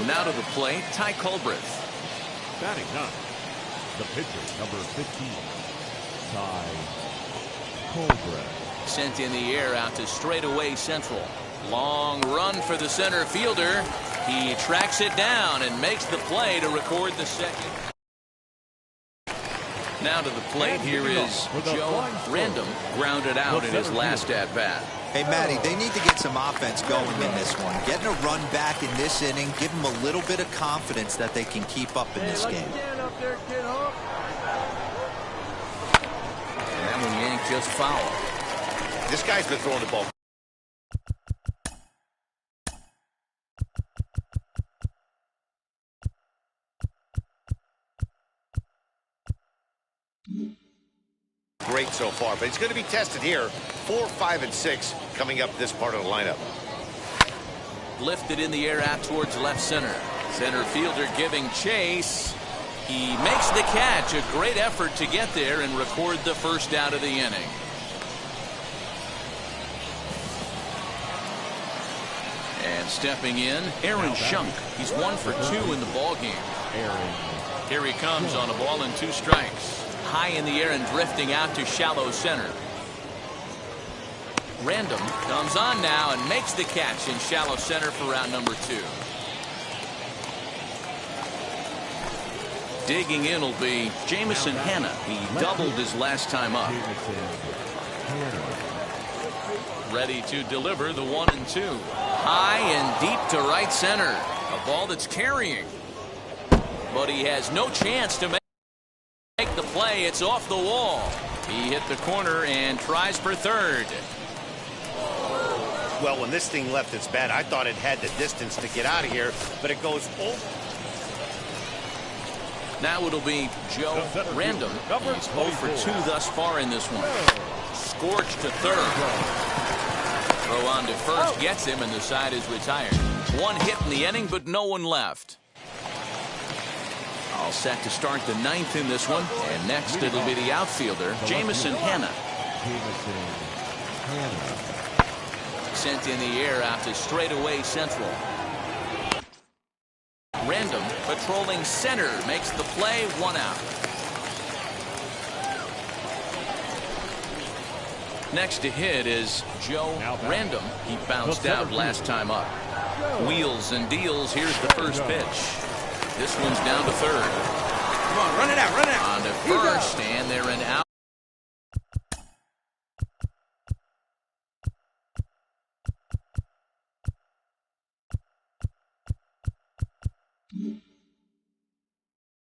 Now to the plate, Ty Culbreth. Batting ninth, the pitcher, number 15, Ty Culbreth. Sent in the air out to straightaway central. Long run for the center fielder. He tracks it down and makes the play to record the second. Now to the plate, here is Joe Random, grounded out in his last at-bat. Hey, Matty, they need to get some offense going in this one. Getting a run back in this inning, give them a little bit of confidence that they can keep up in this game. And that one yanked just foul. This guy's been throwing the ball. Great so far, but he's going to be tested here. 4, 5, and 6 coming up this part of the lineup. Lifted in the air out towards left center. Center fielder giving chase. He makes the catch. A great effort to get there and record the first out of the inning. And stepping in, Aaron Schunk. He's 1 for 2 in the ballgame. Here he comes on a ball and 2 strikes. High in the air and drifting out to shallow center. Random comes on now and makes the catch in shallow center for round number 2. Digging in will be Jamison Hanna. He doubled his last time up. Ready to deliver the 1 and 2. High and deep to right center. A ball that's carrying. But he has no chance to make the play. It's off the wall. He hit the corner and tries for third. Well, when this thing left its bat, I thought it had the distance to get out of here, but it goes over. Now it'll be Joe Random. He's 0 for 2 thus far in this one. Scorched to third. Throw on to first gets him, and the side is retired. 1 hit in the inning, but no one left. All set to start the 9th in this one. And next it'll be the outfielder, Jamison Hanna. Sent in the air out to straightaway central. Random patrolling center makes the play. 1 out. Next to hit is Joe Random. He bounced out last time up. Wheels and deals. Here's the first pitch. This one's down to third. Come on, run it out, run it out. On to first, and they're in out.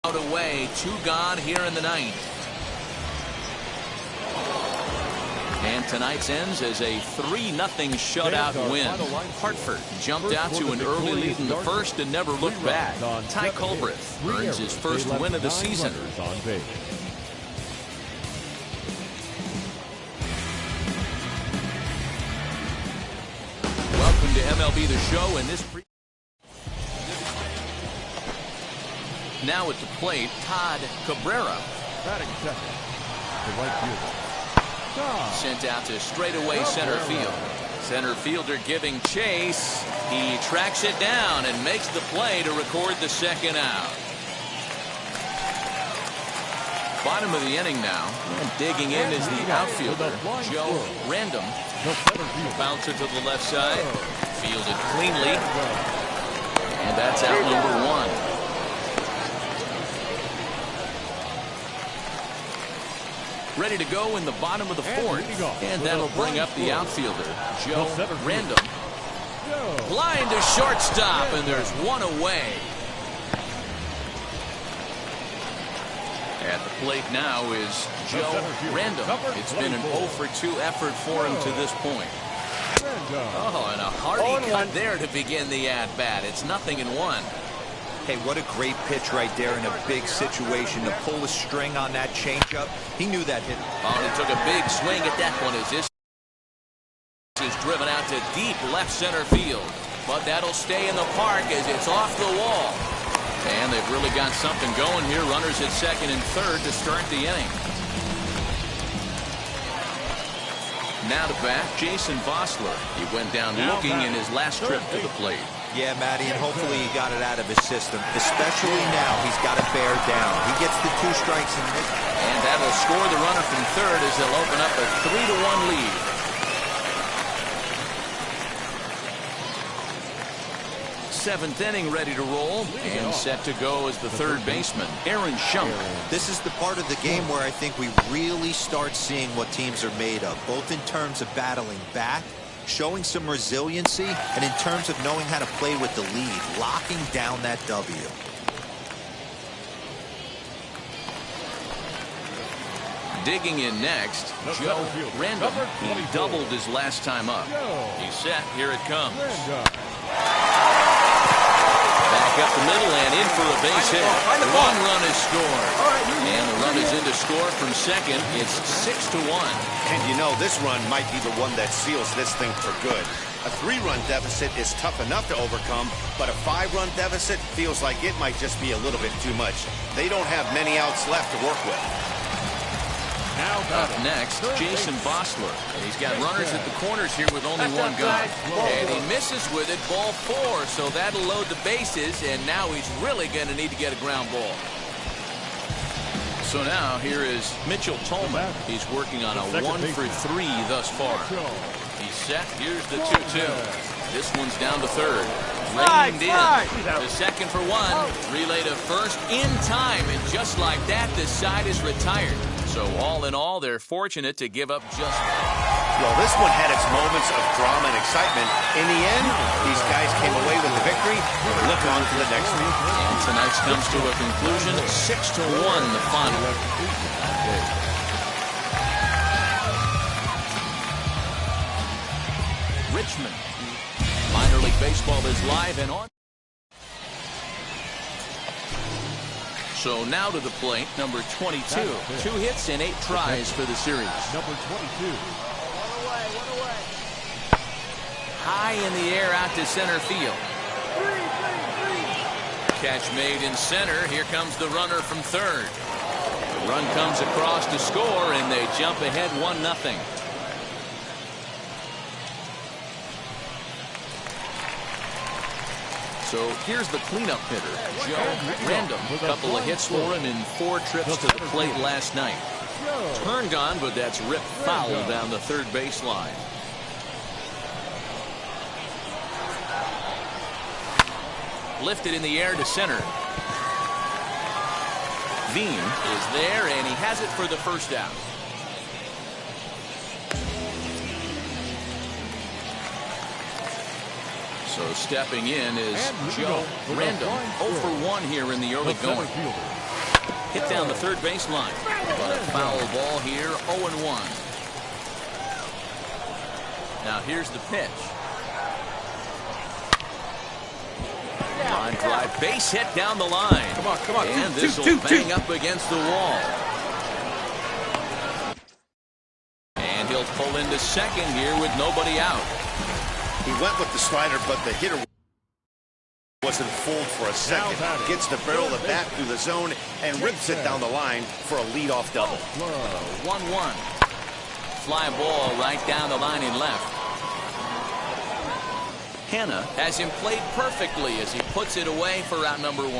Out away, 2 gone here in the 9th. And tonight's ends as a 3-0 shutout win. Hartford jumped out to an early lead in the first and never looked back. Ty Culbreth earns his first win of the season. Welcome to MLB The Show, and this now at the plate, Todd Cabrera. Batting second, the right fielder. Sent out to straightaway center field. Center fielder giving chase. He tracks it down and makes the play to record the second out. Bottom of the inning now. And digging in is the outfielder, Joe Random. Bouncer to the left side. Fielded cleanly. And that's out number 1. Ready to go in the bottom of the 4th. And that'll bring up the outfielder, Joe Random. Line to shortstop, and there's 1 away. At the plate now is Joe Random. It's been an 0 for 2 effort for him to this point. Oh, and a hearty cut there to begin the at-bat. It's 0-1. Hey, what a great pitch right there in a big situation to pull the string on that changeup. He knew that hit. Oh, he took a big swing at that one as this is driven out to deep left center field. But that'll stay in the park as it's off the wall. And they've really got something going here. Runners at second and third to start the inning. Now to bat, Jason Vosler. He went down looking in his last trip to the plate. Yeah, Matty, and hopefully he got it out of his system. Especially now, he's got to bear down. He gets the 2 strikes in this. And that'll score the runner from third as they'll open up a 3-1 lead. Seventh inning ready to roll and set to go as the third baseman, Aaron Schunk. This is the part of the game where I think we really start seeing what teams are made of, both in terms of battling back, showing some resiliency, and in terms of knowing how to play with the lead, locking down that W. Digging in next, Joe Random. He doubled his last time up. He's set. Here it comes. Back up the middle and in for a base hit. 1 run is scored. And the run is in to score from second. It's 6-1. And you know, this run might be the one that seals this thing for good. A 3-run deficit is tough enough to overcome, but a 5-run deficit feels like it might just be a little bit too much. They don't have many outs left to work with. Up next, Jason Bosler. He's got runners at the corners here with only 1 gun. And he misses with it, ball 4, so that'll load the bases, and now he's really going to need to get a ground ball. So now here is Mitchell Tolman. He's working on a 1 for 3 thus far. He's set. Here's the 2-2. This one's down to third. Reined in. The second for 1. Relay to first in time, and just like that, this side is retired. So all in all, they're fortunate to give up just. Well, this one had its moments of drama and excitement. In the end, these guys came away with the victory. We'll look on to the next one. And tonight's comes to a conclusion. 6-1 the final. Richmond. Minor League Baseball is live and on. So now to the plate, number 22. 2 hits and 8 tries for the series. Number 22. High in the air out to center field. Catch made in center. Here comes the runner from third. The run comes across to score, and they jump ahead 1-0. So here's the cleanup hitter, Joe Random. A couple of hits for him in 4 trips to the plate last night. Turned on, but that's ripped foul down the third baseline. Lifted in the air to center. Veen is there, and he has it for the first out. So stepping in is Joe Random. 0 for 1 here in the early going. Hit down the third baseline. But a foul ball here, 0-1. Now here's the pitch. Line drive, base hit down the line. Come on. And this will bang up against the wall. And he'll pull into second here with nobody out. He went with the slider, but the hitter wasn't fooled for a second. Gets the barrel of the bat through the zone and rips it down the line for a leadoff double. 1-1. Fly ball right down the line in left. Hanna has him played perfectly as he puts it away for out number 1.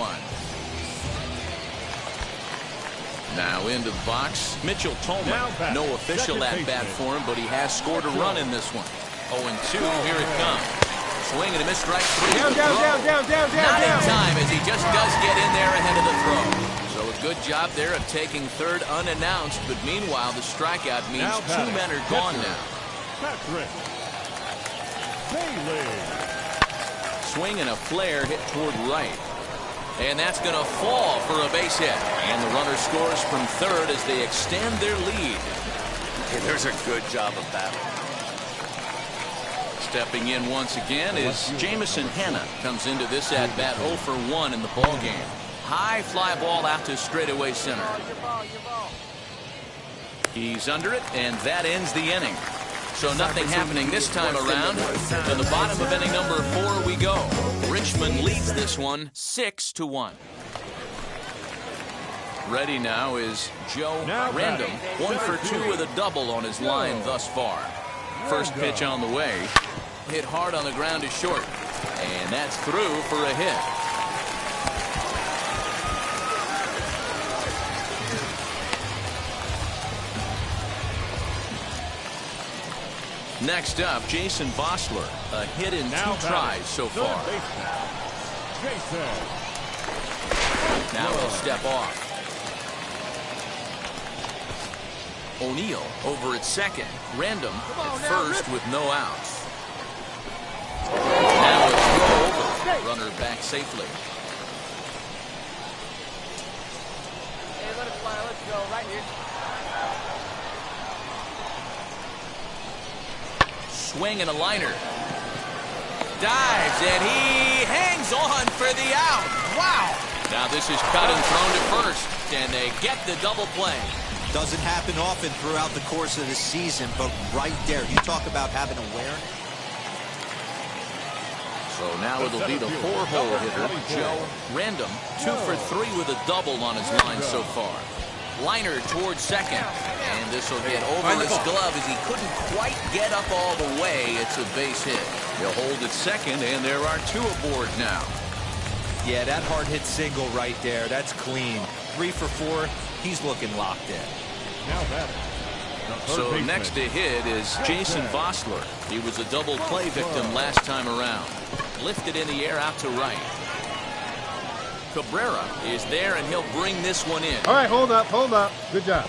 Now into the box, Mitchell Tolman. No official at-bat for him, but he has scored a run in this one. 0-2, here it comes. Swing and a miss, strike 3. Down. Not in time as he just does get in there ahead of the throw. So a good job there of taking third unannounced, but meanwhile the strikeout means 2 men are gone now. Patrick Bailey. Swing and a flare hit toward right. And that's going to fall for a base hit. And the runner scores from third as they extend their lead. And there's a good job of battle. Stepping in once again is Jamison Hanna. Comes into this at-bat 0 for 1 in the ballgame. High fly ball out to straightaway center. He's under it, and that ends the inning. So nothing happening this time around. To the bottom of inning number 4 we go. Richmond leads this one 6-1. Ready now is Joe Random. 1 for 2 with a double on his line thus far. First pitch on the way. Hit hard on the ground is short. And that's through for a hit. Next up, Jason Vosler. A hit in Now 2 tries so third far. baseman, Jason. Now he'll step off. O'Neill over at second. Random at first with no outs. Now a throw over. Runner back safely. Hey, let it fly. Let's go. Right here. Swing and a liner. Dives and he hangs on for the out. Wow. Now this is cut and thrown to first, and they get the double play. Doesn't happen often throughout the course of the season, but right there, you talk about having awareness. So now it'll be the 4-hole hitter, Joe Random, 2 for 3 with a double on his line so far. Liner towards second, and this will get over his glove as he couldn't quite get up all the way. It's a base hit. He'll hold at second, and there are 2 aboard now. Yeah, that hard hit single right there. That's clean. 3 for 4. He's looking locked in. Now batting. The third So baseman, next to hit is Jason Vosler. He was a double play victim last time around. Lifted in the air out to right. Cabrera is there, and he'll bring this one in. All right, hold up, hold up. Good job.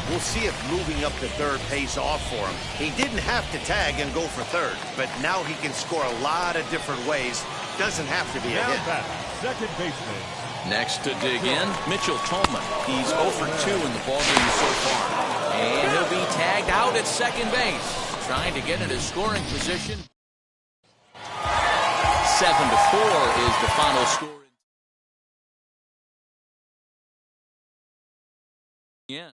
We'll see if moving up to third pays off for him. He didn't have to tag and go for third, but now he can score a lot of different ways. Doesn't have to be a Now hit. batting. Second baseman, Next to dig in, Mitchell Tolman. He's 0 for 2 in the ballgame so far. And he'll be tagged out at second base, trying to get into scoring position. 7-4 is the final score. Yeah.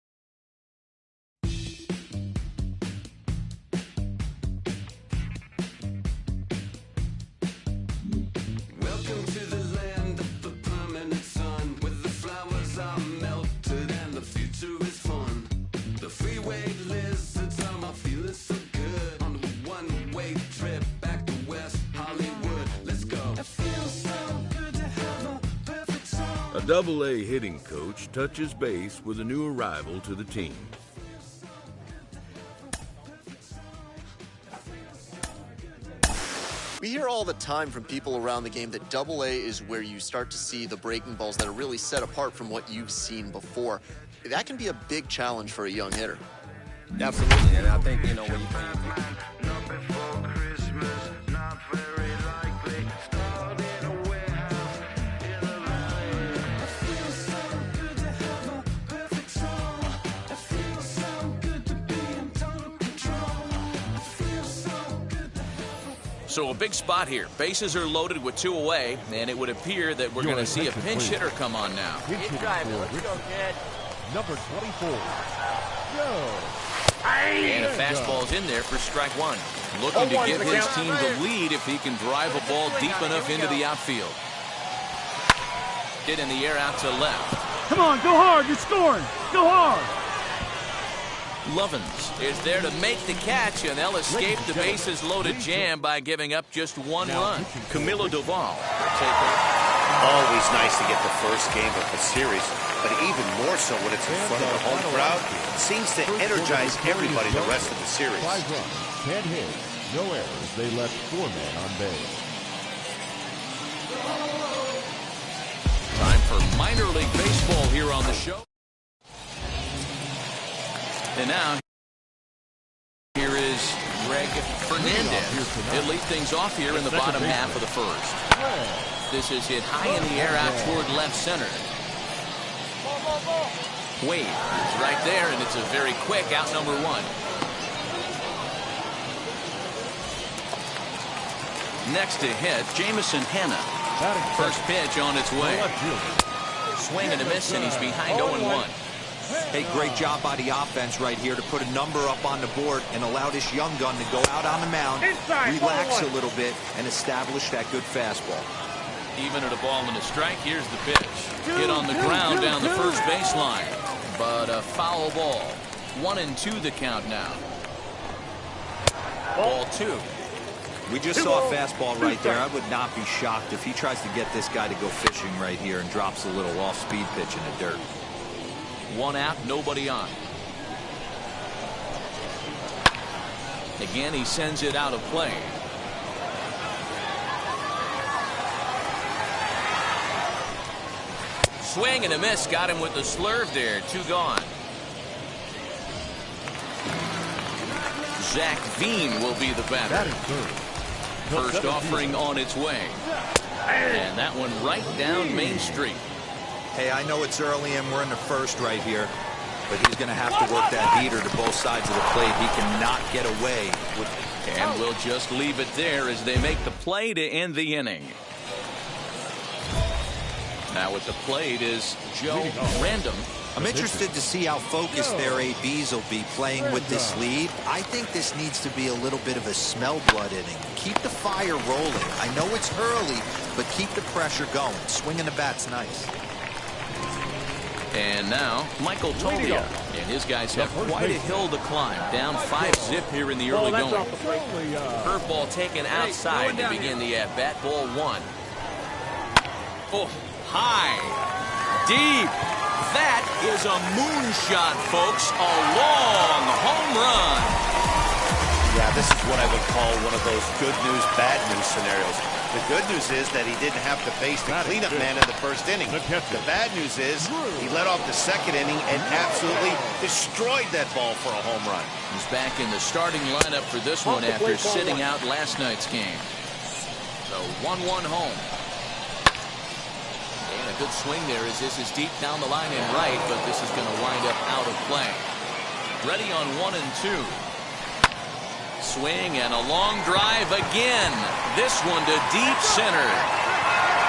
Welcome to the land of the permanent sun, where the flowers are melted and the future is fun. The freeway lizards are feeling so good on the one-way trip back to West Hollywood. Let's go. It feels so good to have a perfect song. A Double-A hitting coach touches base with a new arrival to the team. We hear all the time from people around the game that Double-A is where you start to see the breaking balls that are really set apart from what you've seen before. That can be a big challenge for a young hitter. Absolutely, and I think, you know, when you So a big spot here. Bases are loaded with 2 away, and it would appear that we're going to see a pinch hitter come on now. pinch hitting for number 24, Joe. And a fastball's in there for strike 1. Looking to give his team the lead if he can drive a ball deep enough into the outfield. Hit in the air out to left. Come on, go hard. You're scoring. Go hard. Lovins is there to make the catch, and they'll escape the bases loaded jam by giving up just 1 run. Camilo Doval will take over. Always nice to get the first game of the series, but even more so when it's in front of the home crowd. Seems to energize everybody the rest of the series. 5 runs, 10 hits, no errors. They left 4 men on base. Time for minor league baseball here on the show. And now, here is Greg Fernandez. He'll lead things off here in the bottom half of the first. This is hit high in the air out toward left center. Wade is right there, and it's a very quick out number 1. Next to hit, Jamison Hanna. First pitch on its way. Swing and a miss, and he's behind 0-1. Hey, great job by the offense right here to put a number up on the board and allow this young gun to go out on the mound, relax a little bit, and establish that good fastball. Even at a ball and a strike, here's the pitch. Hit on the ground down the first baseline, but a foul ball. 1-2 the count now. Ball 2. We just saw a fastball right there. I would not be shocked if he tries to get this guy to go fishing right here and drops a little off-speed pitch in the dirt. 1 out, nobody on. Again, he sends it out of play. Swing and a miss. Got him with the slurve there. 2 gone. Zach Veen will be the batter. First offering on its way. And that one right down Main Street. Hey, I know it's early and we're in the first right here, but he's going to have to work that heater to both sides of the plate. He cannot get away with. And we'll just leave it there as they make the play to end the inning. Now at the plate is Joe Random. I'm interested to see how focused their ABs will be playing with this lead. I think this needs to be a little bit of a smell blood inning. Keep the fire rolling. I know it's early, but keep the pressure going. Swinging the bat's nice. And now Michael Tobia and his guys have quite a hill to climb. Down 5-zip here in the early going. Curveball taken outside to begin the at-bat. Ball 1. Oh, high, deep. That is a moonshot, folks. A long home run. Yeah, this is what I would call one of those good news, bad news scenarios. The good news is that he didn't have to face the cleanup man in the first inning. The bad news is he led off the second inning and absolutely destroyed that ball for a home run. He's back in the starting lineup for this one after sitting out last night's game. So 1-1 home. And a good swing there as this is deep down the line and right, but this is going to wind up out of play. Ready on 1-2. Swing and a long drive again. This one to deep center.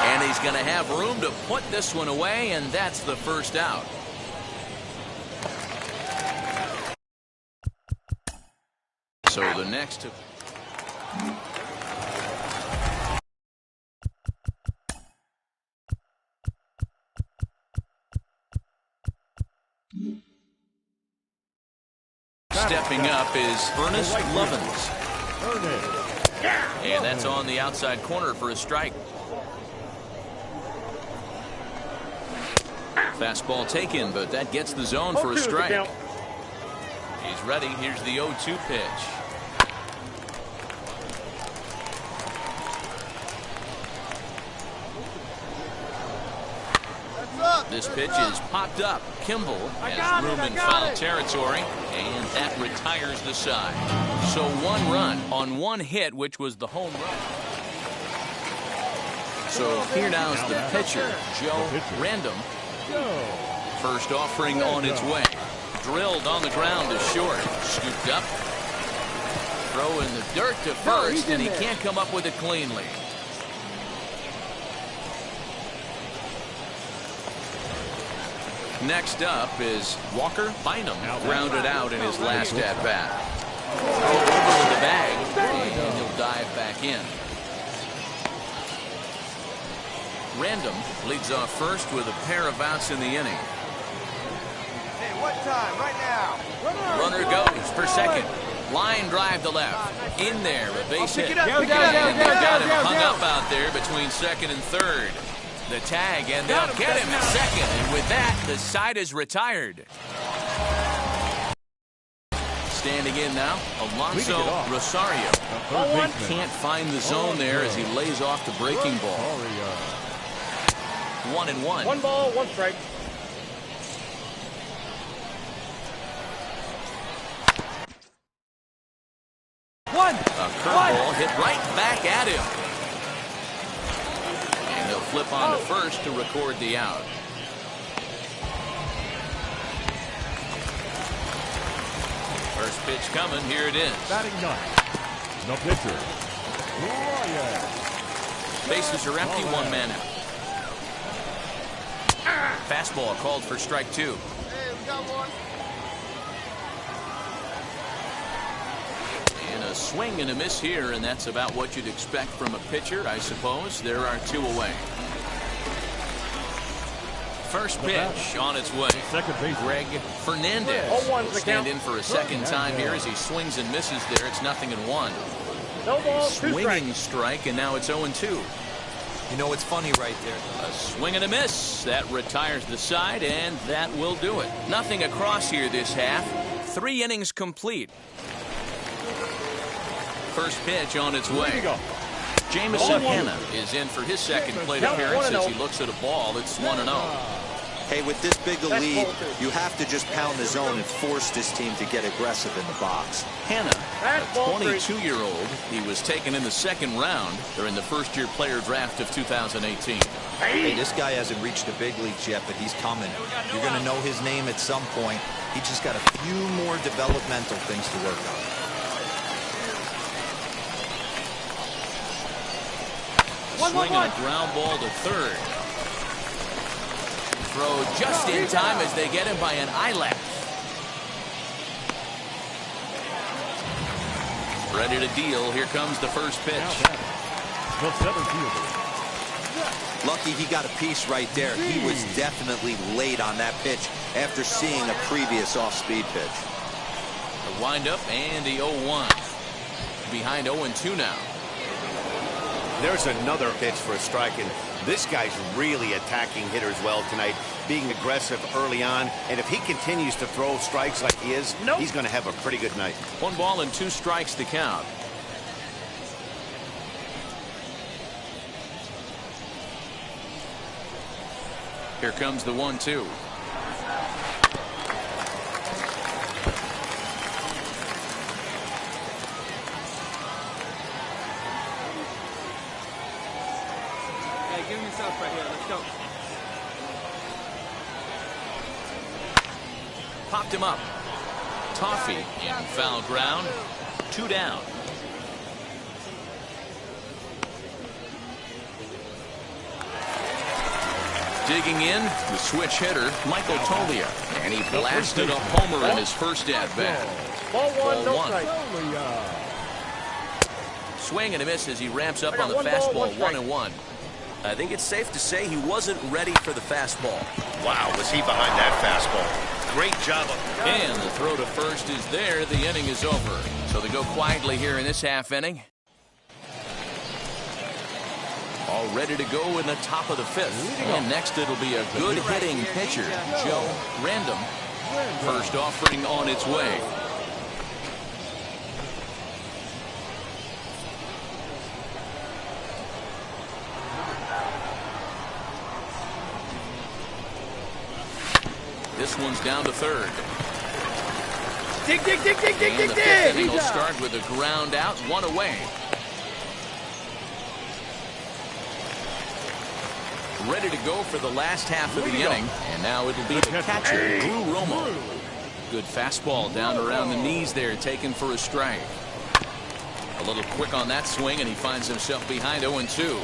And he's going to have room to put this one away, and that's the first out. So the next. Stepping up is Ernest Lovins. And that's on the outside corner for a strike. Fastball taken, but that gets the zone for a strike. He's ready. Here's the 0-2 pitch. This pitch is popped up. Kimball has room in foul territory, and that retires the side. So 1 run on 1 hit, which was the home run. So here now is the pitcher, Joe Random. First offering on its way. Drilled on the ground to short. Scooped up. Throw in the dirt to first, and he can't come up with it cleanly. Next up is Walker Bynum, grounded out in his last at-bat. Throw over to the bag, and he'll dive back in. Random leads off first with a pair of outs in the inning. Hey, what time? Right now. Runner goes for second. Line drive to left. In there, a base hit. And they've got him hung up out there between second and third. The tag, and they'll get him at second. And with that, the side is retired. Standing in now, Alonso Rosario. Can't find the zone there as he lays off the breaking ball. 1-1. 1 ball, 1 strike. A curveball hit right back at him. And they'll flip on to first to record the out. First pitch coming. Here it is. Batting ninth, the pitcher, Ryan. Bases are empty. 1 man out. Fastball called for strike 2. Hey, we got 1. And a swing and a miss here, and that's about what you'd expect from a pitcher, I suppose. There are 2 away. First pitch on its way. Second base. Greg Fernandez 0-1 will the stand count. in for a second time here as he swings and misses there. It's 0-1. No ball, 2 Swinging strikes. strike, and now it's 0-2. You know, it's funny right there. A swing and a miss. That retires the side, and that will do it. Nothing across here this half. 3 innings complete. First pitch on its way. Jamison Hanna is in for his second plate Count appearance 1-0. as he looks at a ball. It's 1-0. Hey, with this big a That's lead, ball 2. you have to just pound the zone and force this team to get aggressive in the box. Hanna, That's a ball 3. 22-year-old. He was taken in the second round during the first-year player draft of 2018. Hey, this guy hasn't reached the big leagues yet, but he's coming. You're going to know his name at some point. He just got a few more developmental things to work on. Swinging a ground ball to third. Throw just in time as they get him by an eyelash. Ready to deal. Here comes the first pitch. The center fielder. Lucky he got a piece right there. He was definitely late on that pitch after seeing a previous off-speed pitch. The windup and the 0-1. Behind 0-2 now. There's another pitch for a strike, and this guy's really attacking hitters well tonight, being aggressive early on. And if he continues to throw strikes like he is, he's going to have a pretty good night. 1 ball and 2 strikes to count. Here comes the 1-2. Hey, give me stuff right here. Let's go. Popped him up. Toffee in foul ground. 2 down. Digging in, the switch hitter, Michael Tolia. And he blasted a homer in his first at-bat. Ball 1, no Ball 1. strike. Swing and a miss as he ramps up I on got the 1 ball, fastball, 1 strike. 1-1. I think it's safe to say he wasn't ready for the fastball. Wow, was he behind that fastball? Great job. And the throw to first is there. The inning is over. So they go quietly here in this half inning. All ready to go in the top of the 5th. And next it'll be a good hitting pitcher, Joe Random. First offering on its way. This one's down to third. Dig, dig, dig, dig, dig, And dig, the 5th inning dig. will start with a ground out, 1 away. Ready to go for the last half of the inning. And now it'll be the catcher, Drew Romo. Good fastball down around the knees there, taken for a strike. A little quick on that swing, and he finds himself behind 0-2.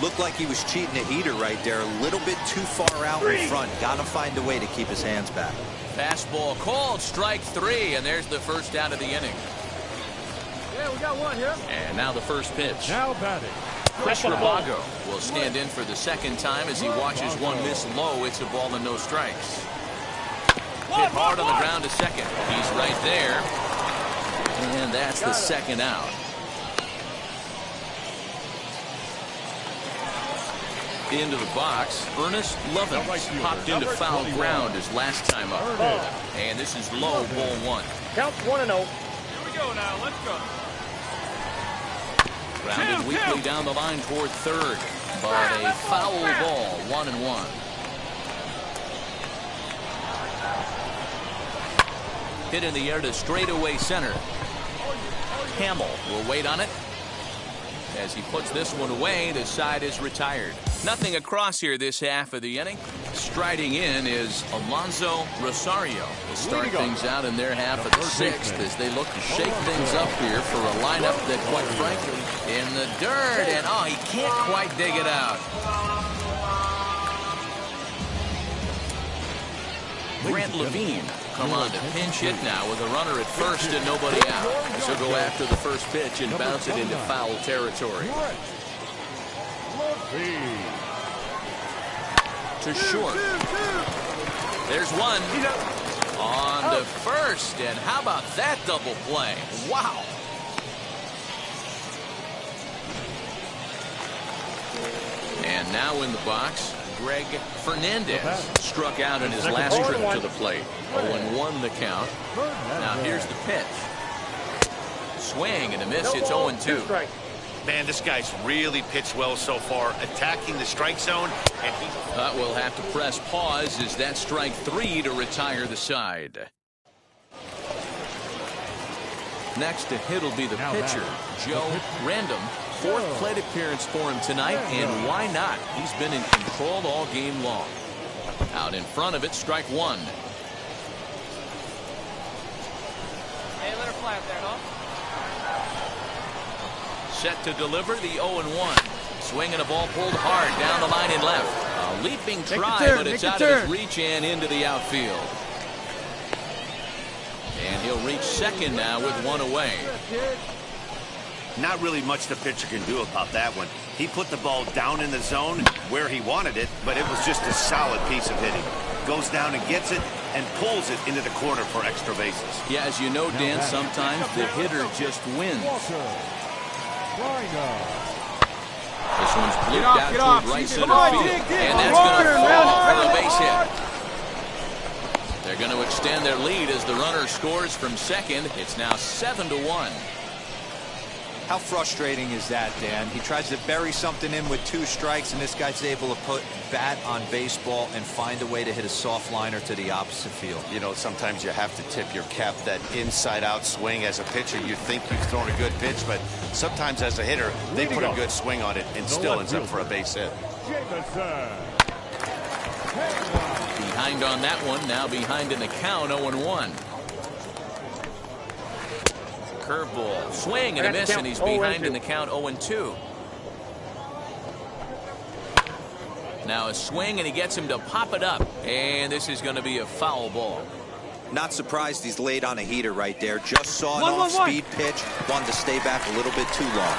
Looked like he was cheating a heater right there. A little bit too far out in front. Got to find a way to keep his hands back. Fastball called, strike 3, and there's the first out of the inning. Yeah, we got 1 here. And now the first pitch. Now batting. Chris Rabago will stand in for the second time as he watches one miss low. It's a ball and no strikes. Hit hard on the ground to second. He's right there. And that's the second out. Into the box, Ernest Lovins popped into foul ground his last time up. And this is low, ball 1. Count 1-0. Here we go now. Let's go. Grounded weakly down the line toward third. But a foul ball, 1-1. Hit in the air to straightaway center. Hamill will wait on it. As he puts this one away, the side is retired. Nothing across here this half of the inning. Striding in is Alonso Rosario to start things out in their half of the 6th as they look to shake things up here for a lineup that, quite frankly, in the dirt. And, oh, he can't quite dig it out. Grant Levine come on to pinch hit now with a runner at first and nobody out. So go after the first pitch and bounce it into foul territory. to short. There's one. On to first, and how about that double play? Wow. And now in the box, Greg Fernandez struck out in his last trip to the plate. 0-1 the count. Now here's the pitch. Swing and a miss. It's 0-2. Man, this guy's really pitched well so far, attacking the strike zone. And But we'll have to press pause as that strike 3 to retire the side. Next to hit will be the pitcher, Joe Random. 4th plate appearance for him tonight, and why not? He's been in control all game long. Out in front of it, strike 1. Hey, let her fly up there, huh? Set to deliver the 0-1. Swinging a ball pulled hard down the line and left. A leaping try, but it's out of his reach and into the outfield. And he'll reach second now with 1 away. not really much the pitcher can do about that one. He put the ball down in the zone where he wanted it, but it was just a solid piece of hitting. Goes down and gets it and pulls it into the corner for extra bases. Yeah, as you know, Dan, sometimes the hitter just wins. This one's blipped out toward right center field. And that's going to fall for a base hit. They're going to extend their lead as the runner scores from second. It's now 7-1. How frustrating is that, Dan? He tries to bury something in with 2 strikes, and this guy's able to put bat on baseball and find a way to hit a soft liner to the opposite field. You know, sometimes you have to tip your cap. That inside-out swing as a pitcher, you think you've thrown a good pitch, but sometimes as a hitter, they put a good swing on it and still ends up for a base hit. Behind on that one, now behind in the count, 0-1. Curveball, swing and a miss, and he's behind in the count, 0-2. Now a swing, and he gets him to pop it up, and this is going to be a foul ball. Not surprised he's laid on a heater right there. Just saw an off-speed pitch, wanted to stay back a little bit too long.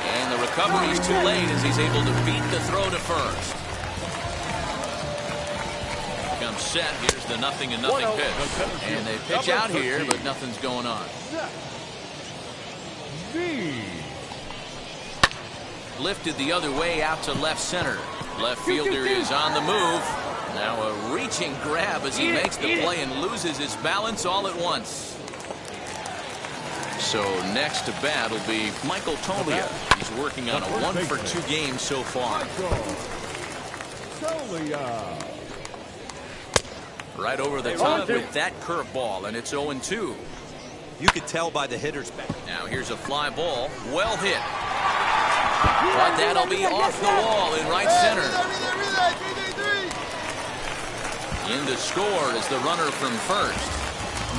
And the recovery's too late as he's able to beat the throw to first. Comes set. Here's the 0-0 pitch. And they pitch out here, but nothing's going on. Lifted the other way out to left center. Left fielder is on the move. Now a reaching grab as he makes the play and loses his balance all at once. So next to bat will be Michael Toglia. He's working on a 1-for-2 game so far. Right over the top with that curveball, and it's 0-2. You could tell by the hitter's bat. Now here's a fly ball, well hit. But that'll be off the wall in right center. In to score is the runner from first.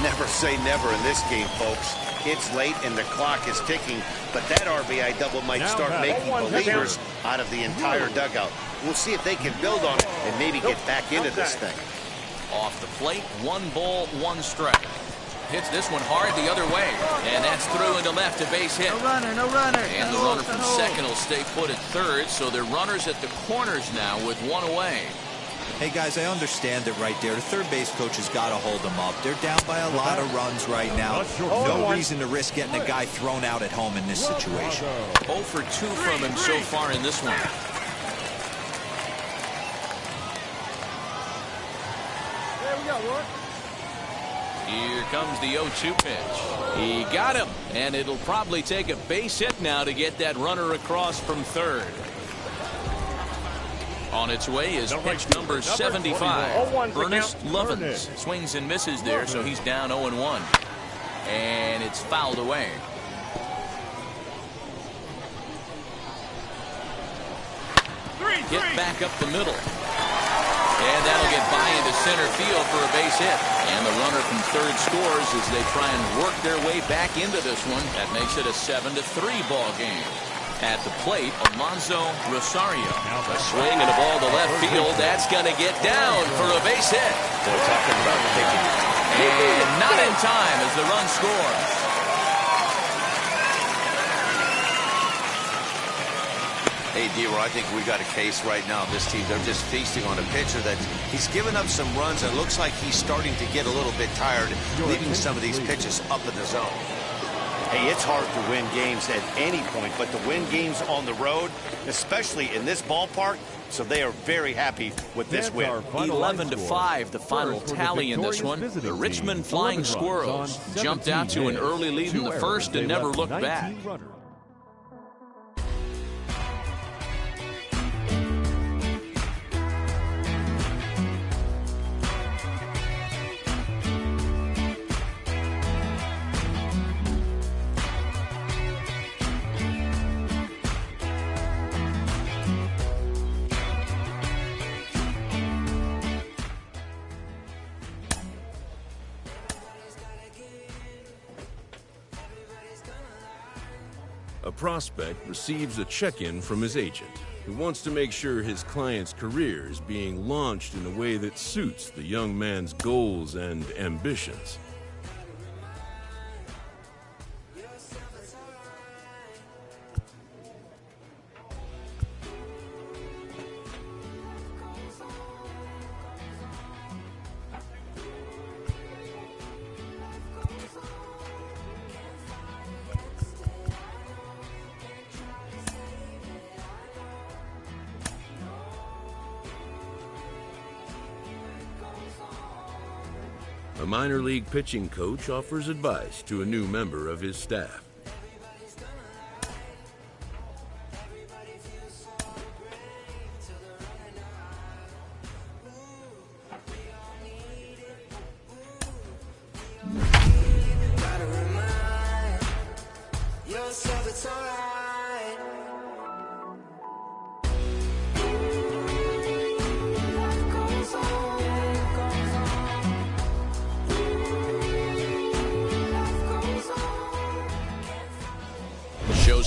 Never say never in this game, folks. It's late and the clock is ticking, but that RBI double might start making believers out of the entire dugout. We'll see if they can build on it and maybe get back into this thing. Off the plate, 1 ball, 1 strike. Hits this one hard the other way, and that's through into left, a base hit. No runner, no runner. And the runner from second will stay put at third, so they're runners at the corners now with 1 away. Hey, guys, I understand it right there. The third base coach has got to hold them up. They're down by a lot of runs right now. No reason to risk getting a guy thrown out at home in this situation. 0 for 2 from him so far in this one. There we go, Roy. Here comes the 0-2 pitch. He got him, and it'll probably take a base hit now to get that runner across from third. On its way is pitch number 75. Ernest Lovins swings and misses there, so he's down 0-1. And it's fouled away. Hit back up the middle. And that'll get by into center field for a base hit. And the runner from third scores as they try and work their way back into this one. That makes it a 7-3 ball game. At the plate, Alonso Rosario. A swing and a ball to left field. That's going to get down for a base hit. They're talking about picking. And not in time as the run scores. Hey, D-Roy, I think we got a case right now. This team, they're just feasting on a pitcher that he's given up some runs and looks like he's starting to get a little bit tired, leaving some of these pitches up in the zone. Hey, it's hard to win games at any point, but to win games on the road, especially in this ballpark, so they are very happy with this win. 11-5, the final tally in this one. The Richmond Flying Squirrels jumped out to an early lead in the first and never looked back. A prospect receives a check-in from his agent, who wants to make sure his client's career is being launched in a way that suits the young man's goals and ambitions. A minor league pitching coach offers advice to a new member of his staff.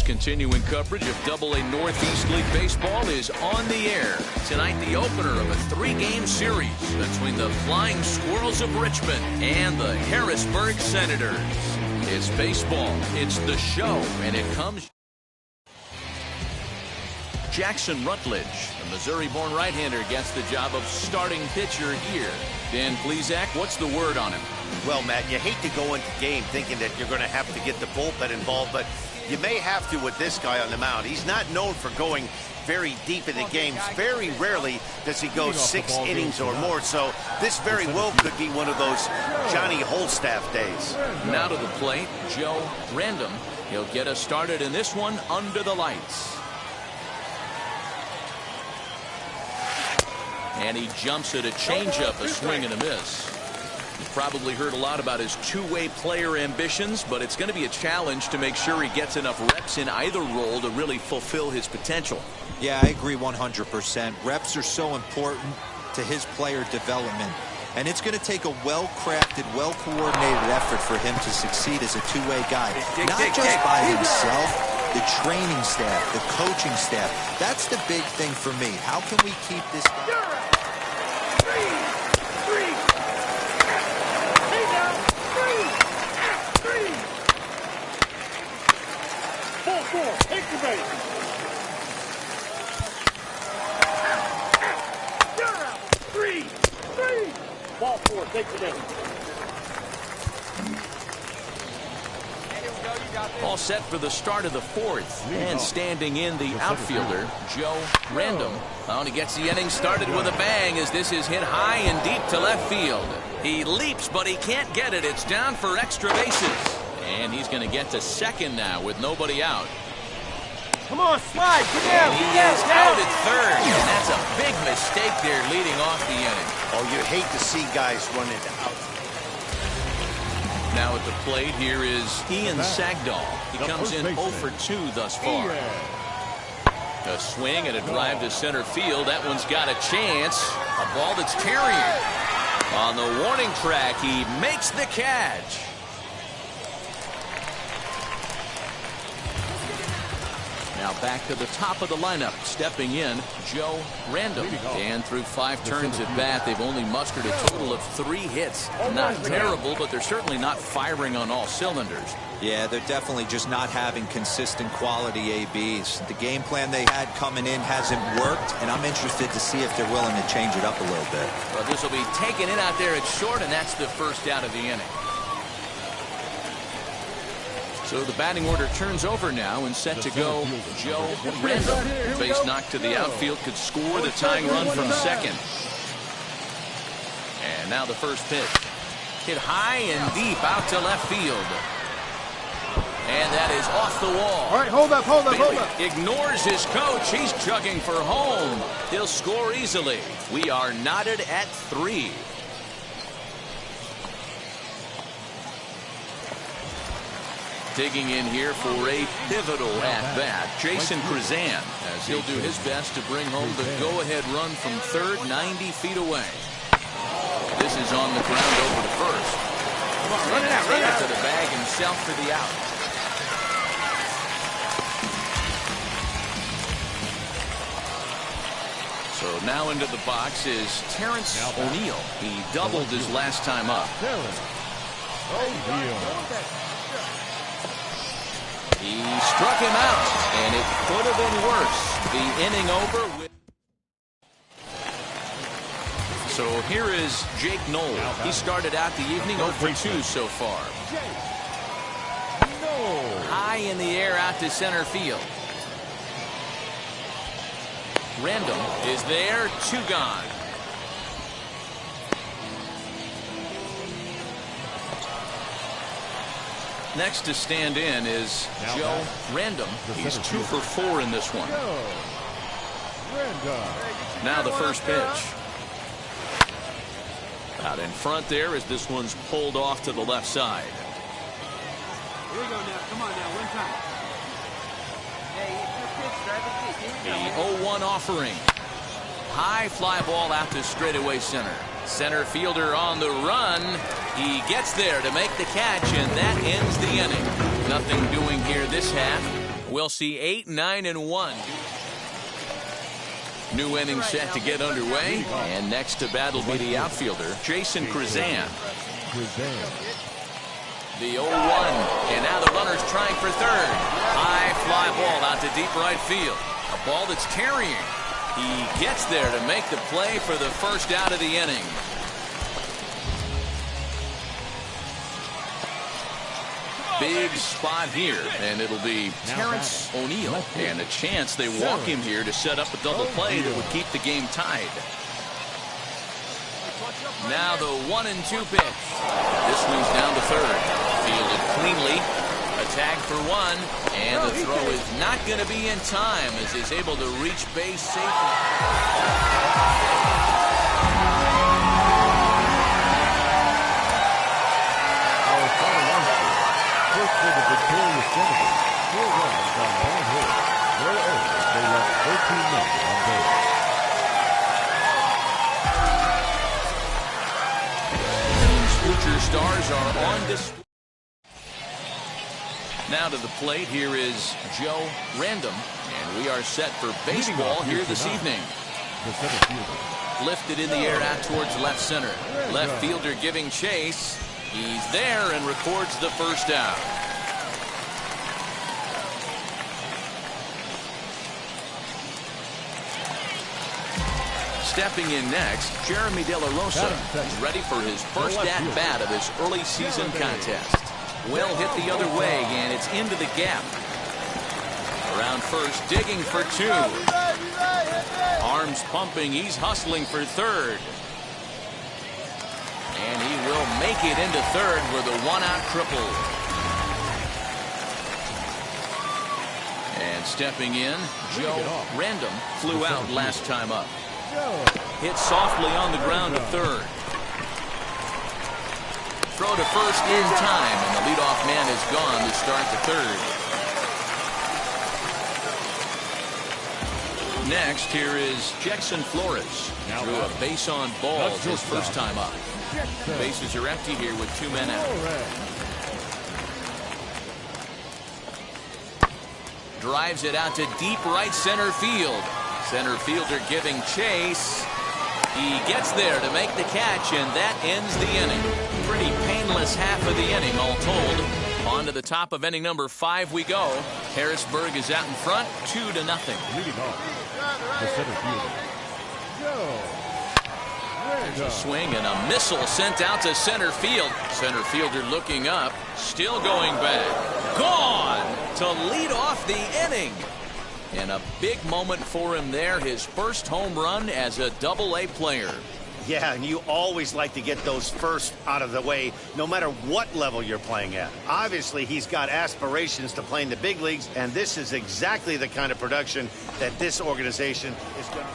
Continuing coverage of Double-A Northeast League Baseball is on the air. Tonight, the opener of a 3-game series between the Flying Squirrels of Richmond and the Harrisburg Senators. It's baseball, it's the show, and it comes... Jackson Rutledge, the Missouri-born right-hander, gets the job of starting pitcher here. Dan Plesac, what's the word on him? Well, Matt, you hate to go into game thinking that you're going to have to get the bullpen involved, but you may have to with this guy on the mound. He's not known for going very deep in the games. Very rarely does he go 6 innings or more, so this very well could be one of those Johnny Holstaff days. Now to the plate, Joe Random. He'll get us started in this one under the lights. And he jumps at a changeup, a swing and a miss. You've probably heard a lot about his two-way player ambitions, but it's going to be a challenge to make sure he gets enough reps in either role to really fulfill his potential. Yeah, I agree 100%. Reps are so important to his player development. And it's going to take a well-crafted, well-coordinated effort for him to succeed as a two-way guy. Not just by himself, the training staff, the coaching staff. That's the big thing for me. How can we keep this guy? Take the base. You're out. 3. Ball 4. Take the base. All set for the start of the 4th. And standing in the outfielder, Joe Random. And he gets the inning started with a bang as this is hit high and deep to left field. He leaps, but he can't get it. It's down for extra bases. And he's going to get to second now with nobody out. Come on, slide. Get down. He is out at third. And that's a big mistake there leading off the inning. Oh, you hate to see guys run into out. Now at the plate, here is Ian Sagdahl. He comes in 0 for 2 thus far. A swing and a drive to center field. That one's got a chance. A ball that's carrying. On the warning track, he makes the catch. Now back to the top of the lineup. Stepping in, Joe Random. And through 5 turns at bat, they've only mustered a total of 3 hits. Not terrible, but they're certainly not firing on all cylinders. Yeah, they're definitely just not having consistent quality ABs. The game plan they had coming in hasn't worked, and I'm interested to see if they're willing to change it up a little bit. Well, this will be taken in out there at short, and that's the first out of the inning. So the batting order turns over now and set to go Joe Random. Base knock to the outfield could score the tying run from second. And now the first pitch. Hit high and deep out to left field. And that is off the wall. All right, hold up. Bailey ignores his coach. He's chugging for home. He'll score easily. We are knotted at 3. Digging in here for a pivotal at-bat, Jason Krizan, as he'll do his best to bring home the go-ahead run from third, 90 feet away. This is on the ground over to first. Come on, run it out. To the bag himself for the out. So now into the box is Terrence O'Neill. He doubled his last time up. He struck him out, and it could have been worse. The inning over with. So here is Jake Knoll. He started out the evening 0 for 2 so far. High in the air out to center field. Random is there, 2 gone. Next to stand in is Joe Random. He's 2 for 4 in this one. Now the first pitch. Out in front there as this one's pulled off to the left side. Here we go now. Come on now, one time. Hey, it's your pitch, drive it deep. The 0-1 offering. High fly ball out to straightaway center. Center fielder on the run. He gets there to make the catch, and that ends the inning. Nothing doing here this half. We'll see 8, 9, and 1. New inning set to get underway, and next to bat will be the outfielder, Jason Krizan. The 0-1, and now the runner's trying for third. High fly ball out to deep right field. A ball that's carrying. He gets there to make the play for the first out of the inning. Big spot here, and it'll be Terrence O'Neill. And a chance they walk him here to set up a double play that would keep the game tied. Now the 1-2 pitch. This one's down to third. Fielded cleanly. A tag for 1, and the throw is not going to be in time as he's able to reach base safely. First for the victorious Senators, 4 runs on 1 hit. No errors. They left 13 men on base. Future stars are on display. Now to the plate, here is Joe Random, and we are set for baseball here this evening. Lifted in the air out towards left center. Left fielder giving chase. He's there and records the first out. Stepping in next, Jeremy De La Rosa. He's ready for his first at-bat of his early season contest. Well hit the other way, and it's into the gap. Around first, digging for 2. Arms pumping, he's hustling for third. And he will make it into third with a 1-out triple. And stepping in, Joe Random flew out last time up. Hit softly on the ground to third. Throw to first in time, and the leadoff man is gone to start the third. Next, here is Jackson Flores. Drew a base on balls his first time up. Bases are empty here with 2 men out. drives it out to deep right center field. Center fielder giving chase. He gets there to make the catch, and that ends the inning. Pretty painless half of the inning, all told. On to the top of inning number 5 we go. Harrisburg is out in front, 2-0. Leading off, the center fielder, Joe There's a swing and a missile sent out to center field. Center fielder looking up, still going back. Gone to lead off the inning. And a big moment for him there, his first home run as a Double-A player. Yeah, and you always like to get those first out of the way, no matter what level you're playing at. Obviously, he's got aspirations to play in the big leagues, and this is exactly the kind of production that this organization is going to...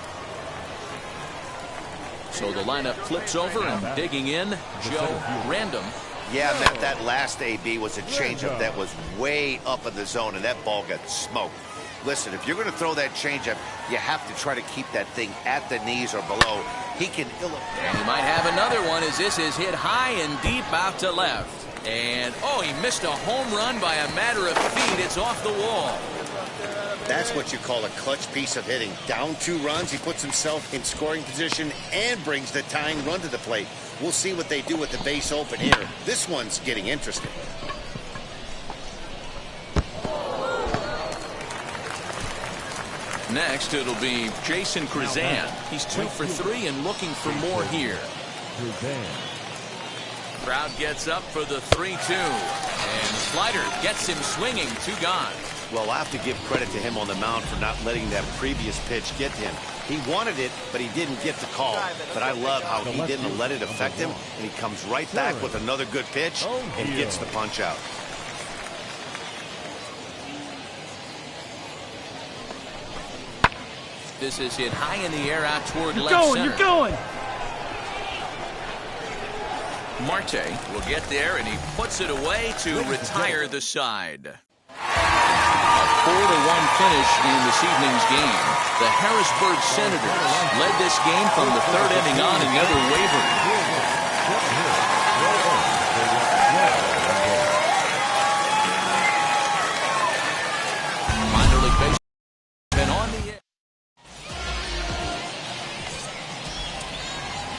So the lineup flips over, and digging in, Joe Random. Yeah, Matt, that last AB was a changeup that was way up in the zone, and that ball got smoked. Listen, if you're going to throw that changeup, you have to try to keep that thing at the knees or below. He can And he might have another one as this is hit high and deep out to left. And, oh, he missed a home run by a matter of feet. It's off the wall. That's what you call a clutch piece of hitting. Down 2 runs, he puts himself in scoring position and brings the tying run to the plate. We'll see what they do with the base open here. This one's getting interesting. Next, it'll be Jason Krizan. He's 2 for 3 and looking for more here. Crowd gets up for the 3-2. And Slider gets him swinging. 2 gone. Well, I have to give credit to him on the mound for not letting that previous pitch get to him. He wanted it, but he didn't get the call. But I love how he didn't let it affect him, and he comes right back with another good pitch and gets the punch out. This is hit high in the air out toward left center. You're going! Marte will get there, and he puts it away to retire the side. A 4-1 finish in this evening's game. The Harrisburg Senators led this game from the 3rd inning on and never wavered. Minor league baseball been on the air.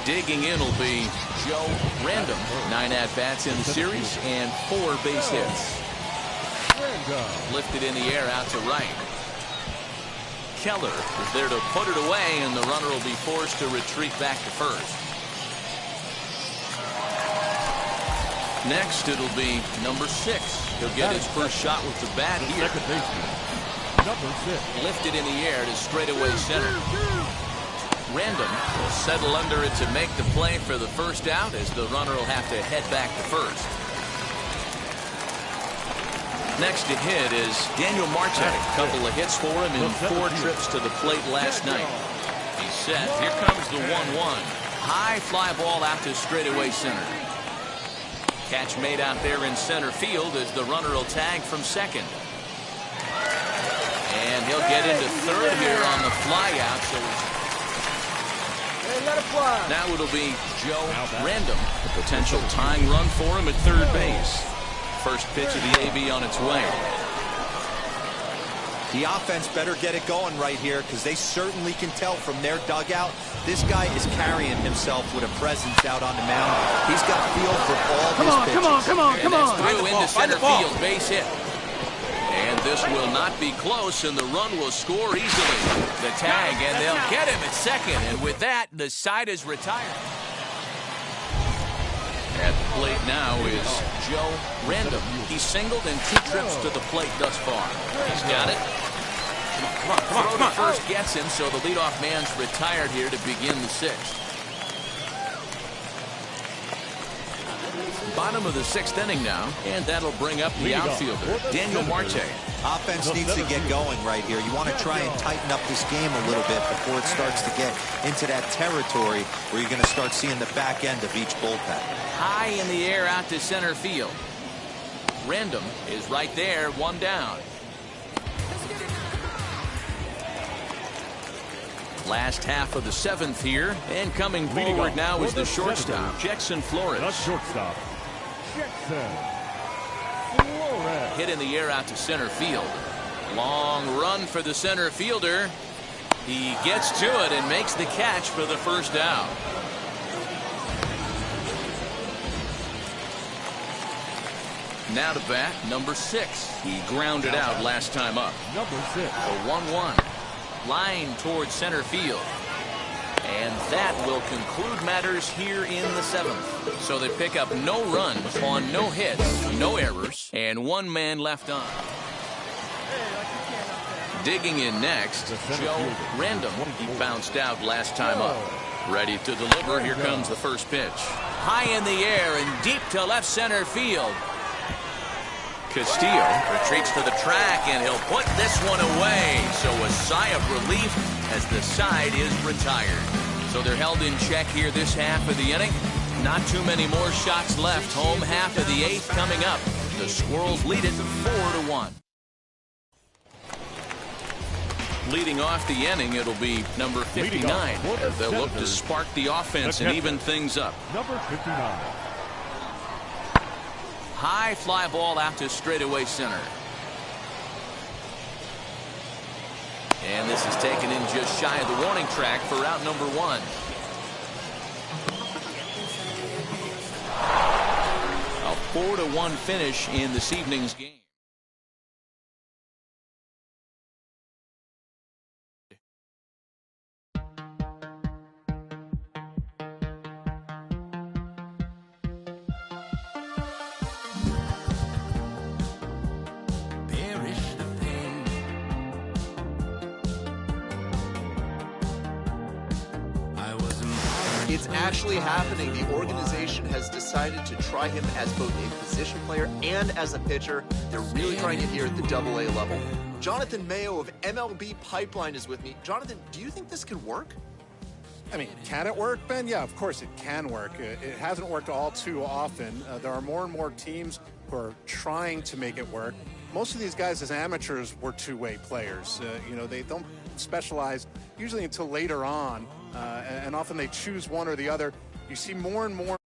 Digging in will be Joe Random. 9 at-bats in the series and 4 base hits. Lifted in the air out to right. Keller is there to put it away, and the runner will be forced to retreat back to first. Next, it'll be number 6. He'll get his first shot with the bat here. Second baseman, number 6. Lifted in the air to straightaway center. Random will settle under it to make the play for the first out, as the runner will have to head back to first. Next to hit is Daniel Marte. A couple of hits for him in 4 trips to the plate last night. He's set. Here comes the 1-1. High fly ball out to straightaway center. Catch made out there in center field as the runner will tag from second. And he'll get into third here on the fly out. So now it'll be Joe Random. A potential tying run for him at third base. First pitch of the AB on its way. The offense better get it going right here, because they certainly can tell from their dugout this guy is carrying himself with a presence out on the mound. He's got feel for all his pitches. Come on. And that's through into center field, base hit. And this will not be close, and the run will score easily. The tag, and they'll get him at second. And with that, the side is retired. At the plate now is Joe Random. He's singled in 2 trips to the plate thus far. He's got it. Come on. First gets him, so the leadoff man's retired here to begin the 6th. Bottom of the 6th inning now, and that'll bring up the outfielder, Daniel Marte. Offense needs to get going right here. You want to try and tighten up this game a little bit before it starts to get into that territory where you're going to start seeing the back end of each bullpen. High in the air out to center field. Random is right there, 1 down. Last half of the 7th here, and coming forward now is the shortstop, Jackson Flores. The shortstop, Jackson Flores. Hit in the air out to center field. Long run for the center fielder. He gets to it and makes the catch for the first out. Now to bat, number 6. He grounded out last time up. Number 6. The 1-1. Line towards center field. And that will conclude matters here in the 7th. So they pick up no runs on no hits, no errors, and 1 man left on. Digging in next, Joe Random. He bounced out last time up. Ready to deliver. Here comes the first pitch. High in the air and deep to left center field. Castillo retreats to the track, and he'll put this one away. So a sigh of relief as the side is retired. So they're held in check here this half of the inning. Not too many more shots left. Home half of the 8th coming up. The Squirrels lead it 4-1. Leading off the inning, it'll be number 59. As they'll look to spark the offense and even things up. Number 59. High fly ball out to straightaway center. And this is taken in just shy of the warning track for out number 1. A 4-1 finish in this evening's game. It's actually happening. The organization has decided to try him as both a position player and as a pitcher. They're really trying it here at the AA level. Jonathan Mayo of MLB Pipeline is with me. Jonathan, do you think this could work? I mean, can it work, Ben? Yeah, of course it can work. It hasn't worked all too often. There are more and more teams who are trying to make it work. Most of these guys as amateurs were two-way players. You know, they don't specialize usually until later on, and often they choose one or the other. You see more and more